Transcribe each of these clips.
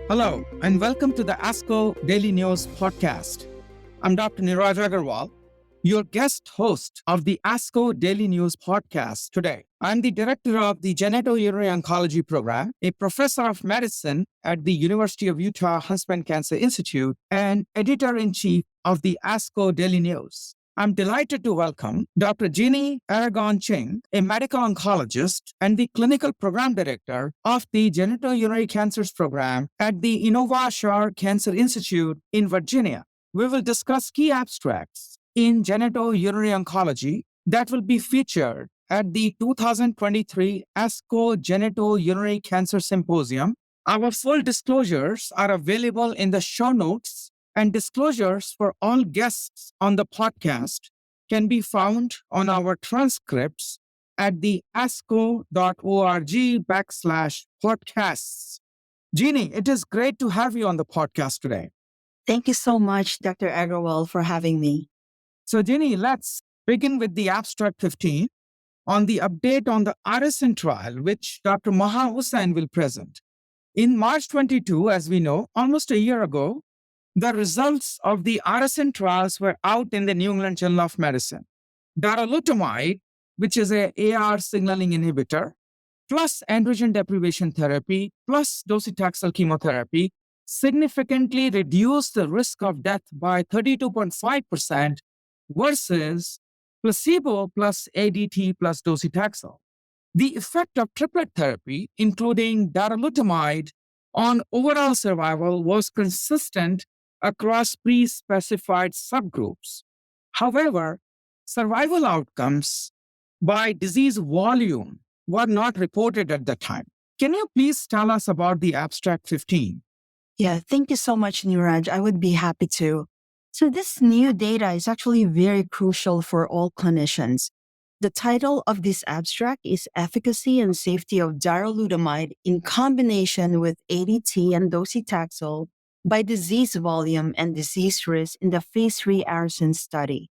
Hello, and welcome to the ASCO Daily News Podcast. I'm Dr. Neeraj Agarwal, your guest host of the ASCO Daily News Podcast today. I'm the director of the Genitourinary Oncology Program, a professor of medicine at the University of Utah Huntsman Cancer Institute, and editor-in-chief of the ASCO Daily News. I'm delighted to welcome Dr. Jeanny Aragon-Ching, a medical oncologist and the clinical program director of the Genitourinary Cancers Program at the Inova Schar Cancer Institute in Virginia. We will discuss key abstracts in genitourinary oncology that will be featured at the 2023 ASCO Genitourinary Cancers Symposium. Our full disclosures are available in the show notes, and disclosures for all guests on the podcast can be found on our transcripts at the asco.org/podcasts. Jeanny, it is great to have you on the podcast today. Thank you so much, Dr. Agarwal, for having me. So, Jeanny, let's begin with the abstract 15 on the update on the ARASENS trial, which Dr. Maha Hussain will present. In March 22, as we know, almost a year ago, the results of the ARASENS trials were out in the New England Journal of Medicine. Darolutamide, which is a AR signaling inhibitor, plus androgen deprivation therapy, plus docetaxel chemotherapy, significantly reduced the risk of death by 32.5% versus placebo plus ADT plus docetaxel. The effect of triplet therapy, including darolutamide, on overall survival was consistent across pre-specified subgroups. However, survival outcomes by disease volume were not reported at the time. Can you please tell us about the abstract 15? Yeah, thank you so much, Neeraj. I would be happy to. So this new data is actually very crucial for all clinicians. The title of this abstract is Efficacy and Safety of Darolutamide in Combination with ADT and Docetaxel by Disease Volume and Disease Risk in the Phase 3 ARASENS study.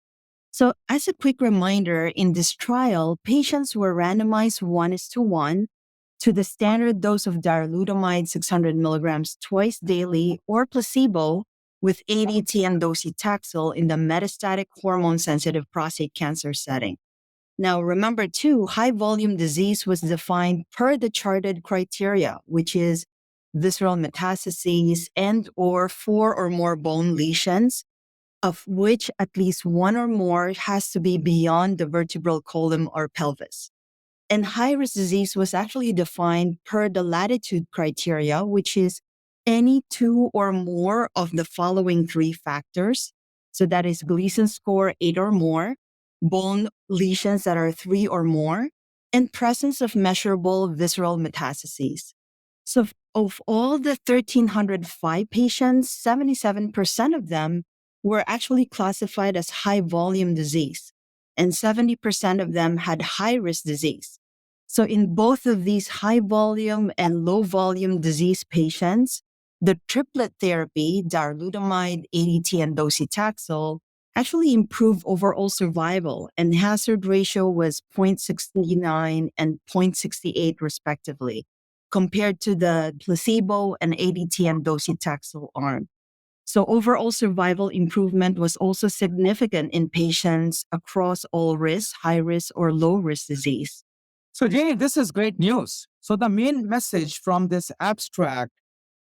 So as a quick reminder, in this trial, patients were randomized 1:1 to the standard dose of darolutamide 600 milligrams twice daily or placebo with ADT and docetaxel in the metastatic hormone-sensitive prostate cancer setting. Now, remember too, high-volume disease was defined per the charted criteria, which is visceral metastases and or 4 or more bone lesions, of which at least 1 or more has to be beyond the vertebral column or pelvis. And high-risk disease was actually defined per the latitude criteria, which is any 2 or more of the following 3 factors. So that is Gleason score 8 or more, bone lesions that are 3 or more, and presence of measurable visceral metastases. So of all the 1,305 patients, 77% of them were actually classified as high-volume disease, and 70% of them had high-risk disease. So in both of these high-volume and low-volume disease patients, the triplet therapy, darolutamide, ADT, and docetaxel, actually improved overall survival, and hazard ratio was 0.69 and 0.68 respectively, compared to the placebo and ADT and docetaxel arm. So overall survival improvement was also significant in patients across all risks, high risk or low risk disease. So, Jeanny, this is great news. So the main message from this abstract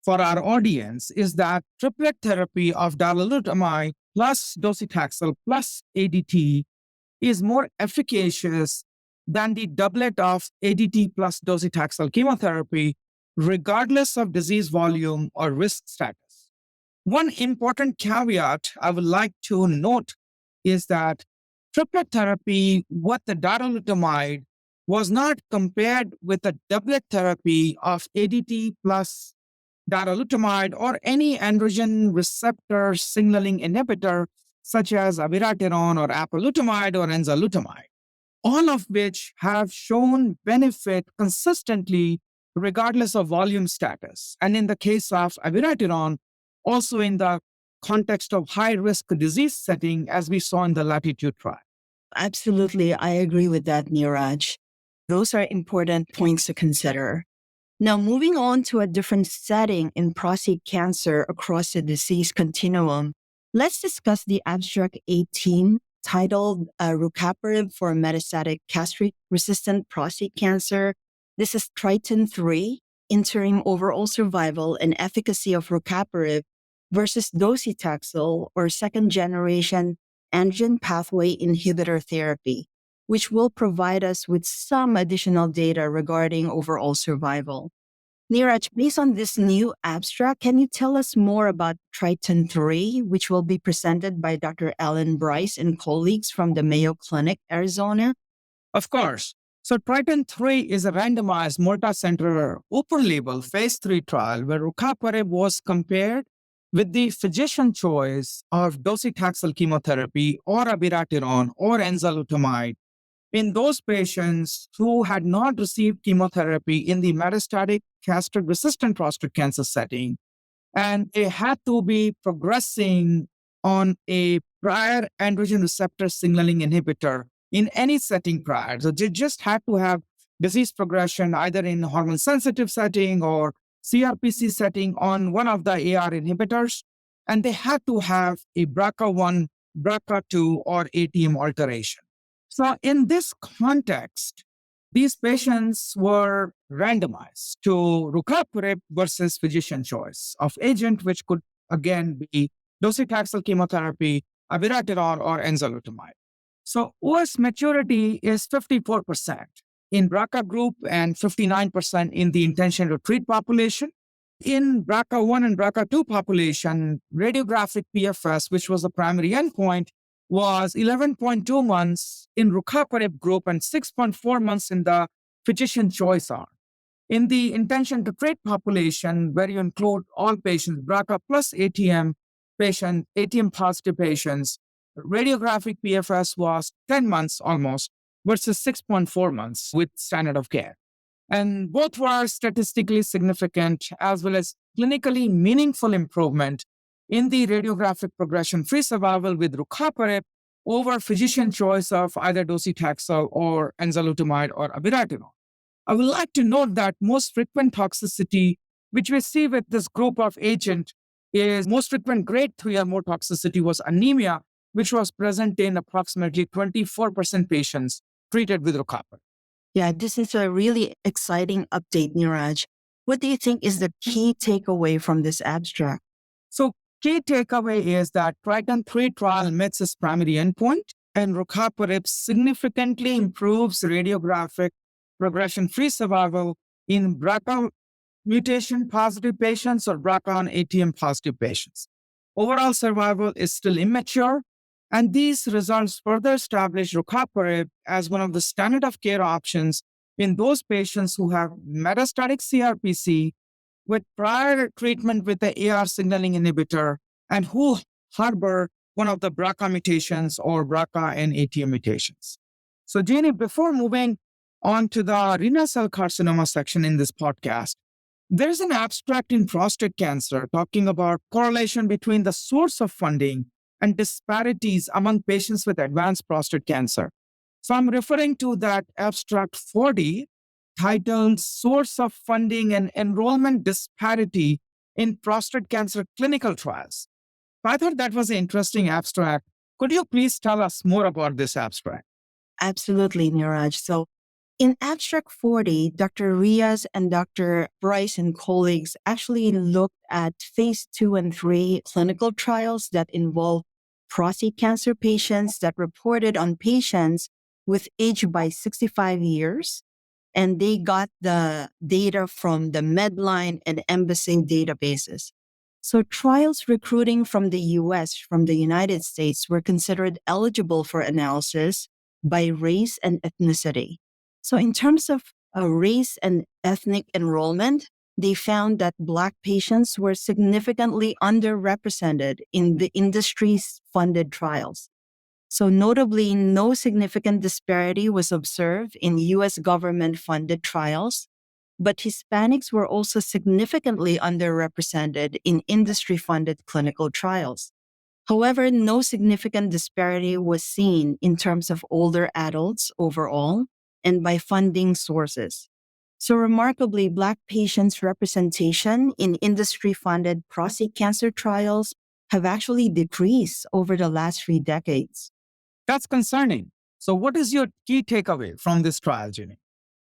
for our audience is that triplet therapy of darolutamide plus docetaxel plus ADT is more efficacious than the doublet of ADT plus docetaxel chemotherapy, regardless of disease volume or risk status. One important caveat I would like to note is that triplet therapy with the darolutamide was not compared with the doublet therapy of ADT plus darolutamide or any androgen receptor signaling inhibitor such as abiraterone or apalutamide or enzalutamide, all of which have shown benefit consistently regardless of volume status. And in the case of abiraterone, also in the context of high-risk disease setting, as we saw in the Latitude trial. Absolutely, I agree with that, Neeraj. Those are important points to consider. Now, moving on to a different setting in prostate cancer across the disease continuum, let's discuss the abstract 18 titled Rucaparib for Metastatic Castrate-Resistant Prostate Cancer. This is TRITON3, Interim Overall Survival and Efficacy of Rucaparib versus docetaxel or second-generation androgen pathway inhibitor therapy, which will provide us with some additional data regarding overall survival. Neeraj, based on this new abstract, can you tell us more about TRITON3, which will be presented by Dr. Ellen Bryce and colleagues from the Mayo Clinic, Arizona? Of course. So TRITON3 is a randomized multicenter open-label phase 3 trial where rucaparib was compared with the physician choice of docetaxel chemotherapy or abiraterone or enzalutamide in those patients who had not received chemotherapy in the metastatic castrate-resistant prostate cancer setting, and they had to be progressing on a prior androgen receptor signaling inhibitor in any setting prior. So they just had to have disease progression either in hormone-sensitive setting or CRPC setting on one of the AR inhibitors, and they had to have a BRCA1, BRCA2, or ATM alteration. So in this context, these patients were randomized to rucaparib versus physician choice of agent, which could again be docetaxel chemotherapy, abiraterone, or enzalutamide. So OS maturity is 54% in BRCA group and 59% in the intention to treat population. In BRCA1 and BRCA2 population, radiographic PFS, which was the primary endpoint, was 11.2 months in rucaparib group and 6.4 months in the physician choice arm. In the intention to treat population, where you include all patients, BRCA plus ATM patient, ATM positive patients, radiographic PFS was 10 months almost versus 6.4 months with standard of care. And both were statistically significant as well as clinically meaningful improvement in the radiographic progression-free survival with rucaparib over physician choice of either docetaxel or enzalutamide or abiraterone. I would like to note that most frequent toxicity, which we see with this group of agent, is most frequent grade 3 or more toxicity was anemia, which was present in approximately 24% patients treated with rucaparib. Yeah, this is a really exciting update, Neeraj. What do you think is the key takeaway from this abstract? So key takeaway is that TRITON3 trial meets its primary endpoint, and rucaparib significantly improves radiographic progression-free survival in BRCA mutation-positive patients or BRCA ATM-positive patients. Overall survival is still immature, and these results further establish rucaparib as one of the standard of care options in those patients who have metastatic CRPC with prior treatment with the AR signaling inhibitor and who harbor one of the BRCA mutations or BRCA and ATM mutations. So, Jeannie, before moving on to the renal cell carcinoma section in this podcast, there's an abstract in prostate cancer talking about correlation between the source of funding and disparities among patients with advanced prostate cancer. So I'm referring to that abstract 40 titled Source of Funding and Enrollment Disparity in Prostate Cancer Clinical Trials. So I thought that was an interesting abstract. Could you please tell us more about this abstract? Absolutely, Neeraj. So in abstract 40, Dr. Riaz and Dr. Bryce and colleagues actually looked at phase 2 and 3 clinical trials that involve prostate cancer patients that reported on patients with age by 65 years. And they got the data from the Medline and Embassy databases. So trials recruiting from the US, from the United States, were considered eligible for analysis by race and ethnicity. So in terms of race and ethnic enrollment, they found that Black patients were significantly underrepresented in the industry's funded trials. So notably, no significant disparity was observed in US government-funded trials, but Hispanics were also significantly underrepresented in industry-funded clinical trials. However, no significant disparity was seen in terms of older adults overall, and by funding sources. So remarkably, Black patients' representation in industry-funded prostate cancer trials have actually decreased over the last 3 decades. That's concerning. So, what is your key takeaway from this trial, Jeanny?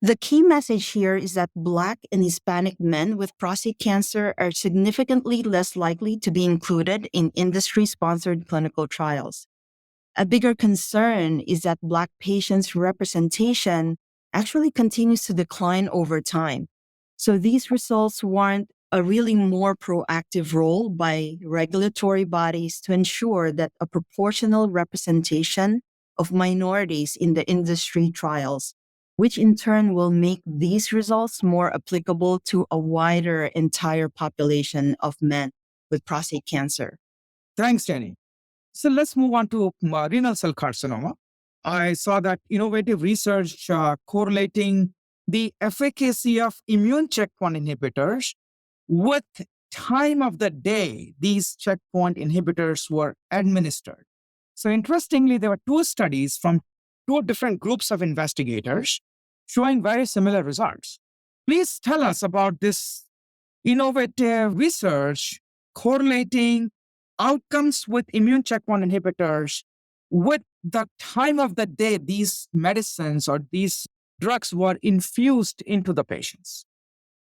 The key message here is that Black and Hispanic men with prostate cancer are significantly less likely to be included in industry-sponsored clinical trials. A bigger concern is that Black patients' representation actually continues to decline over time. So these results warrant a really more proactive role by regulatory bodies to ensure that a proportional representation of minorities in the industry trials, which in turn will make these results more applicable to a wider entire population of men with prostate cancer. Thanks, Jenny. So let's move on to renal cell carcinoma. I saw that innovative research correlating the efficacy of immune checkpoint inhibitors with time of the day these checkpoint inhibitors were administered. So interestingly, there were two studies from two different groups of investigators showing very similar results. Please tell us about this innovative research correlating outcomes with immune checkpoint inhibitors with the time of the day these medicines or these drugs were infused into the patients.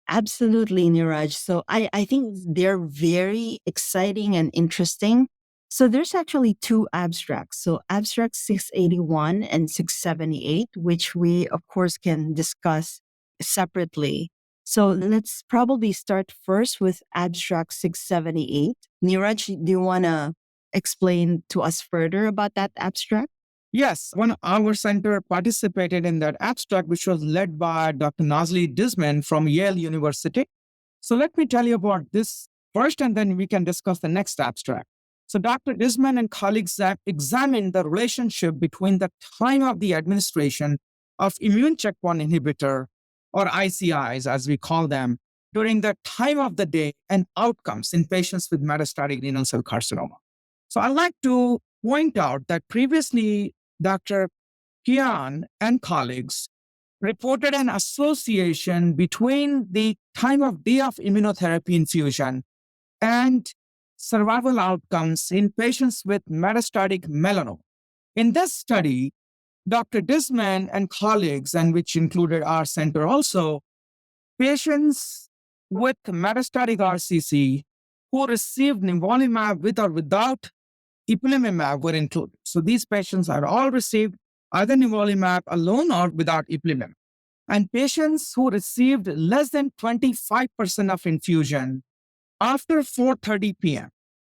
Absolutely, Neeraj. So I think they're very exciting and interesting. So there's actually two abstracts. So abstract 681 and 678, which we, of course, can discuss separately. So let's probably start first with abstract 678. Neeraj, do you want to explain to us further about that abstract? Yes, one our center participated in that abstract, which was led by Dr. Nazli Disman from Yale University. So let me tell you about this first, and then we can discuss the next abstract. So Dr. Disman and colleagues have examined the relationship between the time of the administration of immune checkpoint inhibitor, or ICIs as we call them, during the time of the day and outcomes in patients with metastatic renal cell carcinoma. So I'd like to point out that previously Dr. Kian and colleagues reported an association between the time of day of immunotherapy infusion and survival outcomes in patients with metastatic melanoma. In this study, Dr. Disman and colleagues, and which included our center also, patients with metastatic RCC who received nivolumab with or without ipilimumab were included. So these patients are all received either nivolumab alone or without ipilimumab. And patients who received less than 25% of infusion after 4:30 p.m.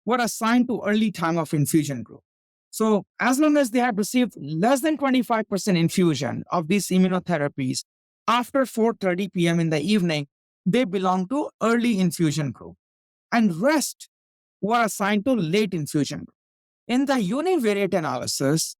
were assigned to early time of infusion group. So as long as they had received less than 25% infusion of these immunotherapies after 4:30 p.m. in the evening, they belong to early infusion group. And rest were assigned to late infusion group. In the univariate analysis,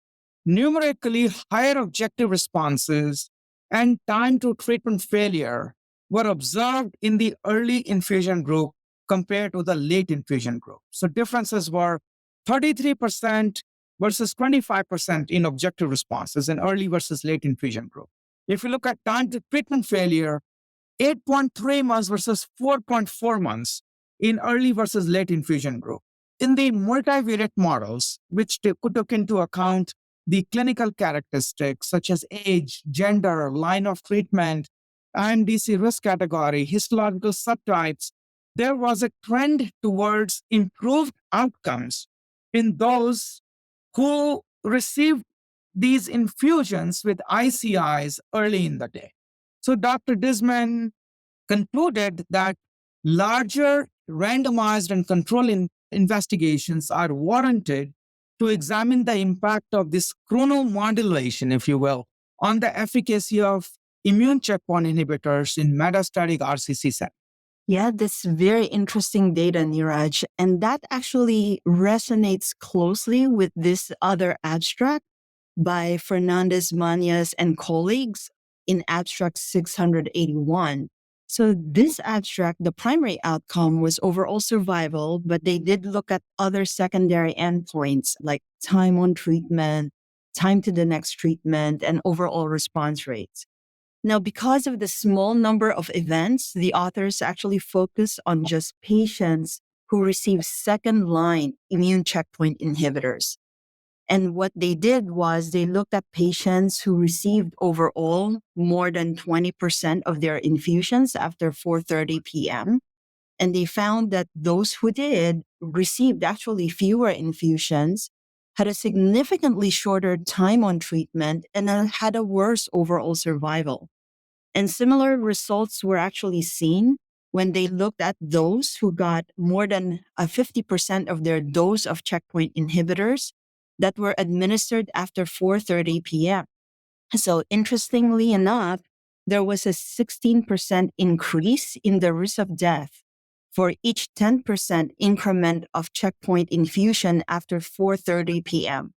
numerically higher objective responses and time to treatment failure were observed in the early infusion group compared to the late infusion group. So differences were 33% versus 25% in objective responses in early versus late infusion group. If you look at time to treatment failure, 8.3 months versus 4.4 months in early versus late infusion group. In the multivariate models, which took into account the clinical characteristics such as age, gender, line of treatment, IMDC risk category, histological subtypes, there was a trend towards improved outcomes in those who received these infusions with ICIs early in the day. So Dr. Disman concluded that larger randomized and controlled investigations are warranted to examine the impact of this chronomodulation, if you will, on the efficacy of immune checkpoint inhibitors in metastatic RCC setting. Yeah, that's very interesting data, Neeraj. And that actually resonates closely with this other abstract by Fernandez Mañas and colleagues in abstract 681. So this abstract, the primary outcome was overall survival, but they did look at other secondary endpoints like time on treatment, time to the next treatment, and overall response rates. Now, because of the small number of events, the authors actually focus on just patients who receive second-line immune checkpoint inhibitors. And what they did was they looked at patients who received overall more than 20% of their infusions after 4:30 p.m. And they found that those who did received actually fewer infusions, had a significantly shorter time on treatment, and had a worse overall survival. And similar results were actually seen when they looked at those who got more than 50% of their dose of checkpoint inhibitors that were administered after 4:30 p.m. So interestingly enough, there was a 16% increase in the risk of death for each 10% increment of checkpoint infusion after 4:30 p.m.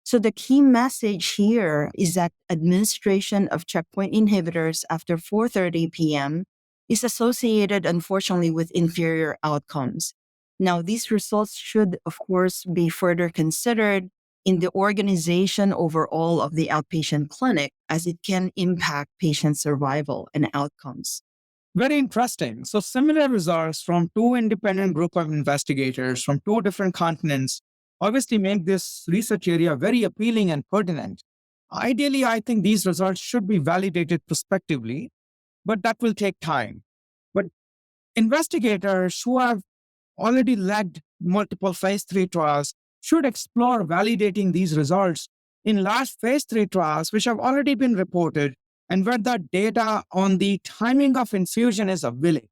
So the key message here is that administration of checkpoint inhibitors after 4:30 p.m. is associated, unfortunately, with inferior outcomes. Now, these results should, of course, be further considered in the organization overall of the outpatient clinic, as it can impact patient survival and outcomes. Very interesting. So similar results from two independent group of investigators from two different continents obviously make this research area very appealing and pertinent. Ideally, I think these results should be validated prospectively, but that will take time. But investigators who have already led multiple phase 3 trials should explore validating these results in large phase 3 trials, which have already been reported and where the data on the timing of infusion is available.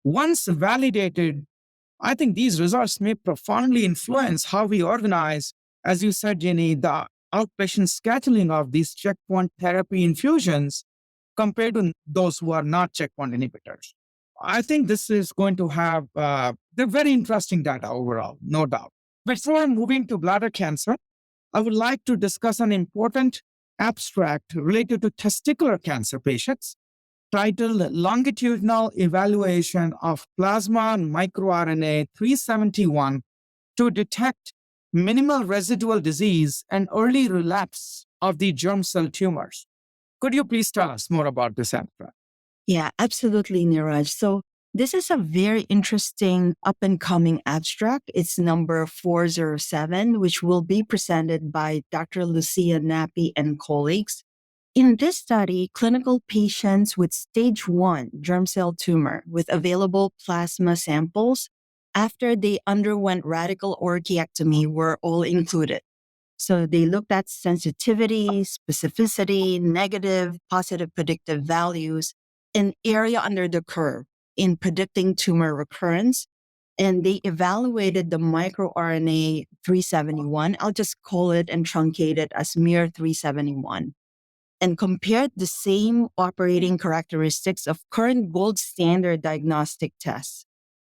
Once validated, I think these results may profoundly influence how we organize, as you said, Jeanny, the outpatient scheduling of these checkpoint therapy infusions compared to those who are not checkpoint inhibitors. I think this is going to have the very interesting data overall, no doubt. Before moving to bladder cancer, I would like to discuss an important abstract related to testicular cancer patients titled Longitudinal Evaluation of Plasma microRNA 371 to Detect Minimal Residual Disease and Early Relapse of the Germ Cell Tumors. Could you please tell us more about this abstract? Yeah, absolutely, Neeraj. So this is a very interesting up-and-coming abstract. It's number 407, which will be presented by Dr. Lucia Nappi and colleagues. In this study, clinical patients with stage 1 germ cell tumor with available plasma samples after they underwent radical orchiectomy were all included. So they looked at sensitivity, specificity, negative, positive predictive values, and area under the curve in predicting tumor recurrence. And they evaluated the microRNA 371. I'll just call it and truncate it as MIR371. And compared the same operating characteristics of current gold standard diagnostic tests.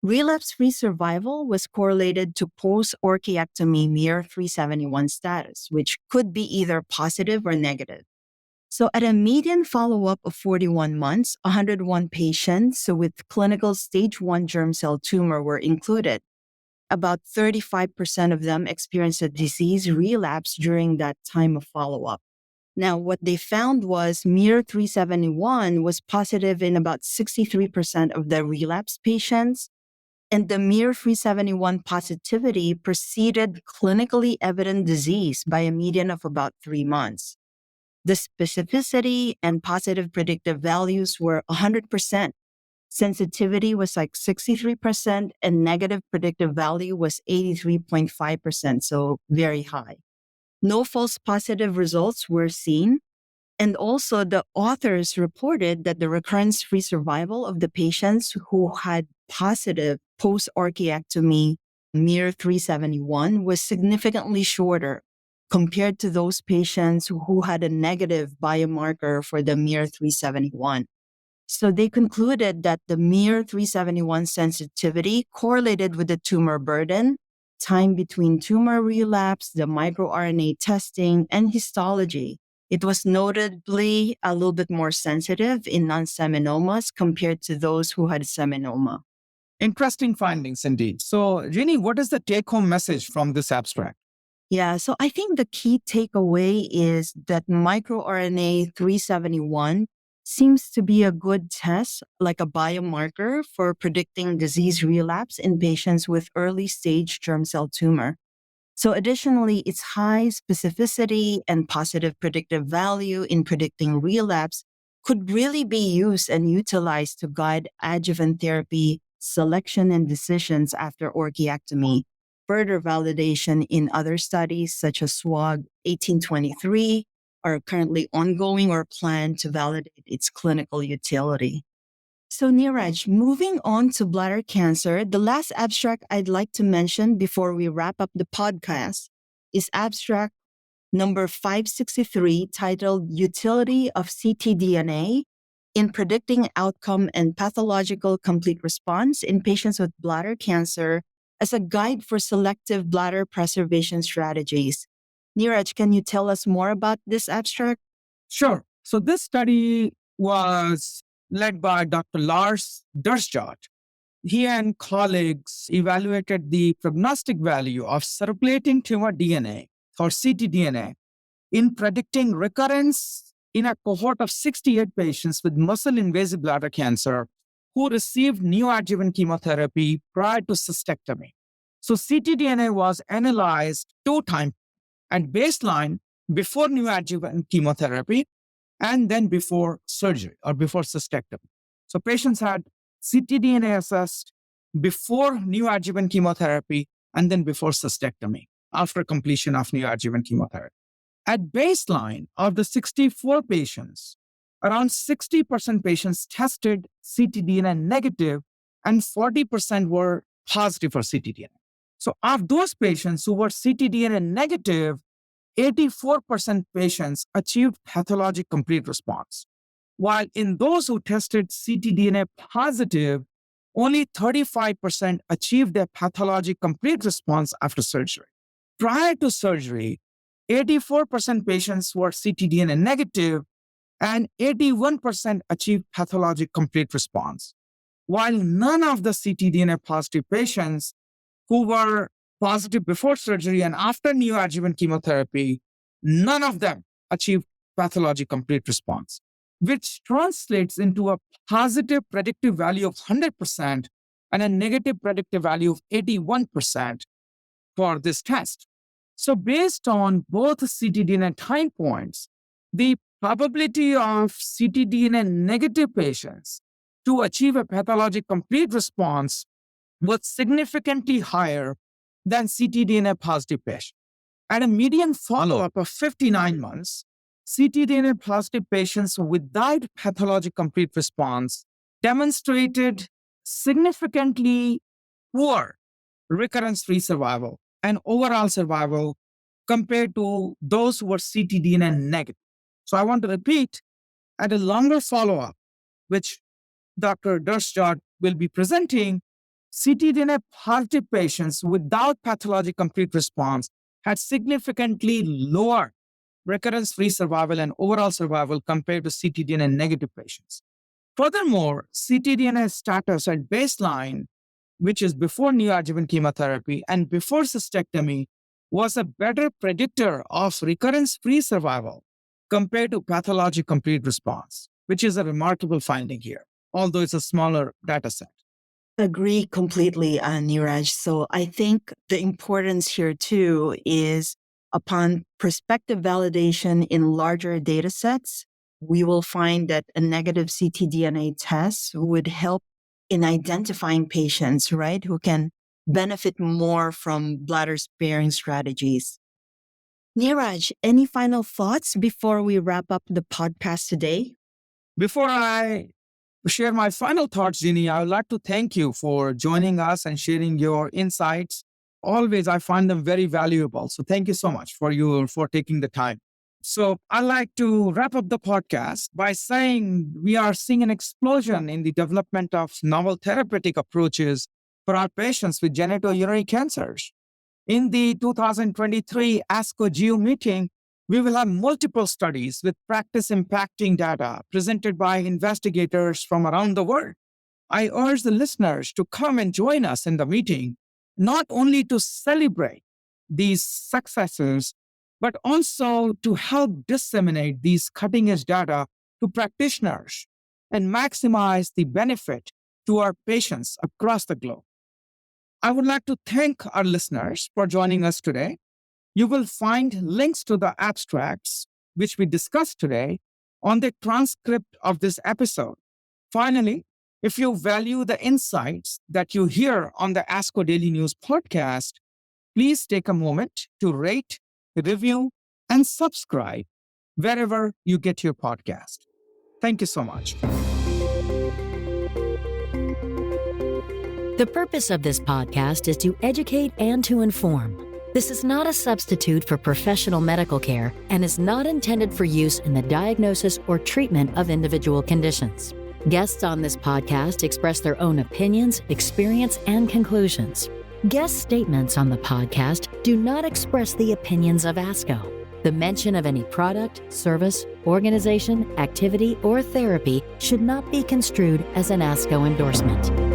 Relapse-free survival was correlated to post-orchiectomy MIR371 status, which could be either positive or negative. So at a median follow-up of 41 months, 101 patients with clinical stage 1 germ cell tumor were included. About 35% of them experienced a disease relapse during that time of follow-up. Now, what they found was MIR371 was positive in about 63% of the relapse patients, and the MIR371 positivity preceded clinically evident disease by a median of about 3 months. The specificity and positive predictive values were 100%. Sensitivity was like 63%, and negative predictive value was 83.5%, so very high. No false positive results were seen. And also, the authors reported that the recurrence-free survival of the patients who had positive post-orchiectomy MIR371 was significantly shorter compared to those patients who had a negative biomarker for the MIR371. So they concluded that the MIR371 sensitivity correlated with the tumor burden, time between tumor relapse, the microRNA testing, and histology. It was notably a little bit more sensitive in non-seminomas compared to those who had seminoma. Interesting findings indeed. So, Jeanny, what is the take-home message from this abstract? Yeah, so I think the key takeaway is that microRNA 371 seems to be a good test, like a biomarker for predicting disease relapse in patients with early stage germ cell tumor. So additionally, its high specificity and positive predictive value in predicting relapse could really be used and utilized to guide adjuvant therapy selection and decisions after orchiectomy. Further validation in other studies, such as SWOG 1823, are currently ongoing or planned to validate its clinical utility. So, Neeraj, moving on to bladder cancer, the last abstract I'd like to mention before we wrap up the podcast is abstract number 563, titled Utility of ctDNA in Predicting Outcome and Pathological Complete Response in Patients with Bladder Cancer as a Guide for Selective Bladder Preservation Strategies. Neeraj, can you tell us more about this abstract? Sure. So this study was led by Dr. Lars Durstjot. He and colleagues evaluated the prognostic value of circulating tumor DNA, or ctDNA, in predicting recurrence in a cohort of 68 patients with muscle-invasive bladder cancer who received neoadjuvant chemotherapy prior to cystectomy. So ctDNA was analyzed 2 times at baseline before neoadjuvant chemotherapy and then before surgery or before cystectomy. So patients had ctDNA assessed before neoadjuvant chemotherapy and then before cystectomy after completion of neoadjuvant chemotherapy. At baseline of the 64 patients, around 60% patients tested ctDNA negative and 40% were positive for ctDNA. So of those patients who were ctDNA negative, 84% patients achieved pathologic complete response, while in those who tested ctDNA positive, only 35% achieved a pathologic complete response after surgery. Prior to surgery, 84% patients were ctDNA negative and 81% achieved pathologic complete response, while none of the ctDNA positive patients who were positive before surgery and after neoadjuvant chemotherapy, none of them achieved pathologic complete response, which translates into a positive predictive value of 100% and a negative predictive value of 81% for this test. So based on both ctDNA time points, the probability of ctDNA negative patients to achieve a pathologic complete response was significantly higher than ctDNA positive patients. At a median follow-up of 59 months, ctDNA positive patients without pathologic complete response demonstrated significantly poor recurrence-free survival and overall survival compared to those who were ctDNA negative. So I want to repeat, at a longer follow-up, which Dr. Durstjot will be presenting, ctDNA positive patients without pathologic complete response had significantly lower recurrence-free survival and overall survival compared to ctDNA negative patients. Furthermore, ctDNA status at baseline, which is before neoadjuvant chemotherapy and before cystectomy, was a better predictor of recurrence-free survival compared to pathologic complete response, which is a remarkable finding here, although it's a smaller data set. Agree completely, Neeraj. So I think the importance here too is upon prospective validation in larger data sets, we will find that a negative ctDNA test would help in identifying patients, right, who can benefit more from bladder sparing strategies. Neeraj, any final thoughts before we wrap up the podcast today? Before I share my final thoughts, Jeanny, I would like to thank you for joining us and sharing your insights. Always, I find them very valuable. So thank you so much for taking the time. So I'd like to wrap up the podcast by saying we are seeing an explosion in the development of novel therapeutic approaches for our patients with genitourinary cancers. In the 2023 ASCO GU meeting, we will have multiple studies with practice impacting data presented by investigators from around the world. I urge the listeners to come and join us in the meeting, not only to celebrate these successes, but also to help disseminate these cutting-edge data to practitioners and maximize the benefit to our patients across the globe. I would like to thank our listeners for joining us today. You will find links to the abstracts which we discussed today on the transcript of this episode. Finally, if you value the insights that you hear on the ASCO Daily News Podcast, please take a moment to rate, review, and subscribe wherever you get your podcast. Thank you so much. The purpose of this podcast is to educate and to inform. This is not a substitute for professional medical care and is not intended for use in the diagnosis or treatment of individual conditions. Guests on this podcast express their own opinions, experience, and conclusions. Guest statements on the podcast do not express the opinions of ASCO. The mention of any product, service, organization, activity, or therapy should not be construed as an ASCO endorsement.